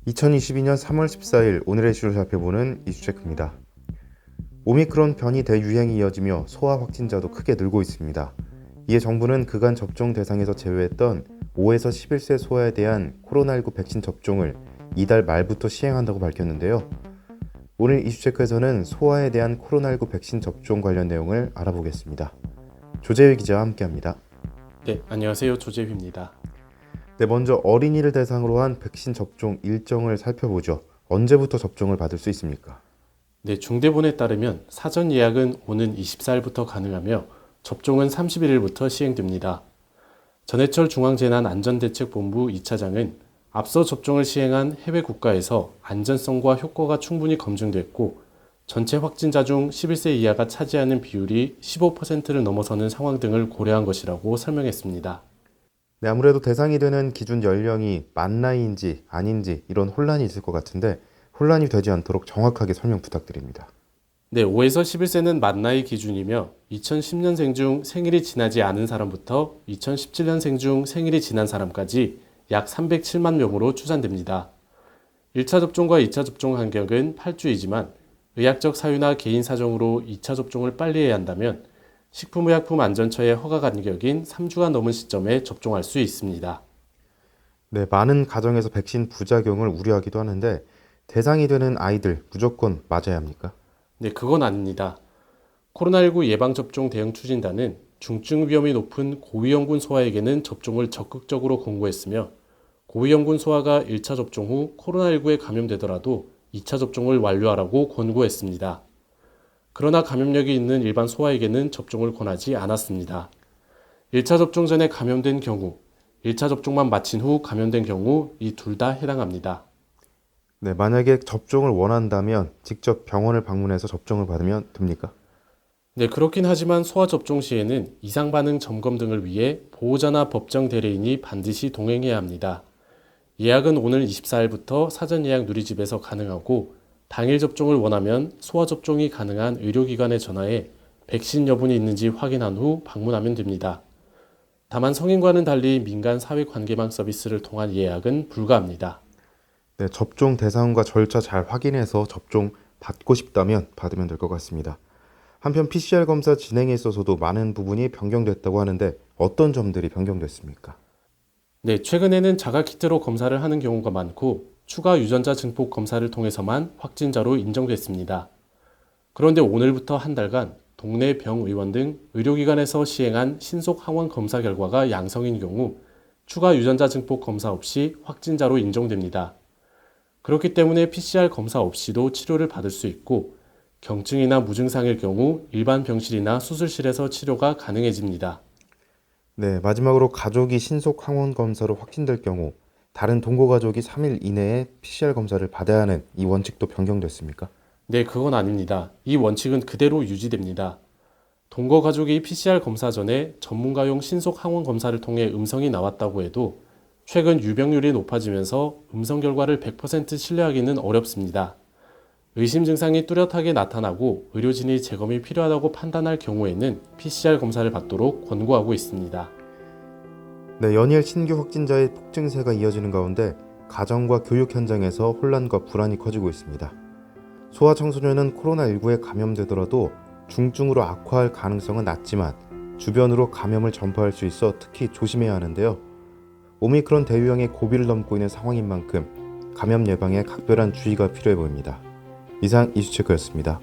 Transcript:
2022년 3월 14일 오늘의 이슈를 살펴보는 이슈체크입니다. 오미크론 변이 대유행이 이어지며 소아 확진자도 크게 늘고 있습니다. 이에 정부는 그간 접종 대상에서 제외했던 5에서 11세 소아에 대한 코로나19 백신 접종을 이달 말부터 시행한다고 밝혔는데요. 오늘 이슈체크에서는 소아에 대한 코로나19 백신 접종 관련 내용을 알아보겠습니다. 조재휘 기자와 함께합니다. 네, 안녕하세요. 조재휘입니다. 네, 먼저 어린이를 대상으로 한 백신 접종 일정을 살펴보죠. 언제부터 접종을 받을 수 있습니까? 네, 중대본에 따르면 사전 예약은 오는 24일부터 가능하며 접종은 31일부터 시행됩니다. 전해철 중앙재난안전대책본부 2차장은 앞서 접종을 시행한 해외 국가에서 안전성과 효과가 충분히 검증됐고 전체 확진자 중 11세 이하가 차지하는 비율이 15%를 넘어서는 상황 등을 고려한 것이라고 설명했습니다. 네, 아무래도 대상이 되는 기준 연령이 만 나이인지 아닌지 이런 혼란이 있을 것 같은데 혼란이 되지 않도록 정확하게 설명 부탁드립니다. 네, 5에서 11세는 만 나이 기준이며 2010년생 중 생일이 지나지 않은 사람부터 2017년생 중 생일이 지난 사람까지 약 307만 명으로 추산됩니다. 1차 접종과 2차 접종 간격은 8주이지만 의학적 사유나 개인 사정으로 2차 접종을 빨리 해야 한다면 식품의약품안전처의 허가 간격인 3주가 넘은 시점에 접종할 수 있습니다. 네, 많은 가정에서 백신 부작용을 우려하기도 하는데 대상이 되는 아이들 무조건 맞아야 합니까? 네, 그건 아닙니다. 코로나19 예방접종 대응 추진단은 중증 위험이 높은 고위험군 소아에게는 접종을 적극적으로 권고했으며 고위험군 소아가 1차 접종 후 코로나19에 감염되더라도 2차 접종을 완료하라고 권고했습니다. 그러나 감염력이 있는 일반 소아에게는 접종을 권하지 않았습니다. 1차 접종 전에 감염된 경우, 1차 접종만 마친 후 감염된 경우 이 둘 다 해당합니다. 네, 만약에 접종을 원한다면 직접 병원을 방문해서 접종을 받으면 됩니까? 네, 그렇긴 하지만 소아 접종 시에는 이상 반응 점검 등을 위해 보호자나 법정 대리인이 반드시 동행해야 합니다. 예약은 오늘 24일부터 사전 예약 누리집에서 가능하고 당일 접종을 원하면 소아 접종이 가능한 의료기관에 전화해 백신 여분이 있는지 확인한 후 방문하면 됩니다. 다만 성인과는 달리 민간 사회관계망 서비스를 통한 예약은 불가합니다. 네, 접종 대상과 절차 잘 확인해서 접종 받고 싶다면 받으면 될 것 같습니다. 한편 PCR 검사 진행에 있어서도 많은 부분이 변경됐다고 하는데 어떤 점들이 변경됐습니까? 네, 최근에는 자가키트로 검사를 하는 경우가 많고 추가 유전자 증폭 검사를 통해서만 확진자로 인정됐습니다. 그런데 오늘부터 한 달간 동네 병의원 등 의료기관에서 시행한 신속 항원 검사 결과가 양성인 경우 추가 유전자 증폭 검사 없이 확진자로 인정됩니다. 그렇기 때문에 PCR 검사 없이도 치료를 받을 수 있고 경증이나 무증상일 경우 일반 병실이나 수술실에서 치료가 가능해집니다. 네, 마지막으로 가족이 신속 항원 검사로 확진될 경우 다른 동거 가족이 3일 이내에 PCR 검사를 받아야 하는 이 원칙도 변경됐습니까? 네, 그건 아닙니다. 이 원칙은 그대로 유지됩니다. 동거 가족이 PCR 검사 전에 전문가용 신속 항원 검사를 통해 음성이 나왔다고 해도 최근 유병률이 높아지면서 음성 결과를 100% 신뢰하기는 어렵습니다. 의심 증상이 뚜렷하게 나타나고 의료진이 재검이 필요하다고 판단할 경우에는 PCR 검사를 받도록 권고하고 있습니다. 네, 연이을 신규 확진자의 폭증세가 이어지는 가운데 가정과 교육 현장에서 혼란과 불안이 커지고 있습니다. 소아 청소년은 코로나19에 감염되더라도 중증으로 악화할 가능성은 낮지만 주변으로 감염을 전파할 수 있어 특히 조심해야 하는데요. 오미크론 대유행의 고비를 넘고 있는 상황인 만큼 감염 예방에 각별한 주의가 필요해 보입니다. 이상 이슈체크였습니다.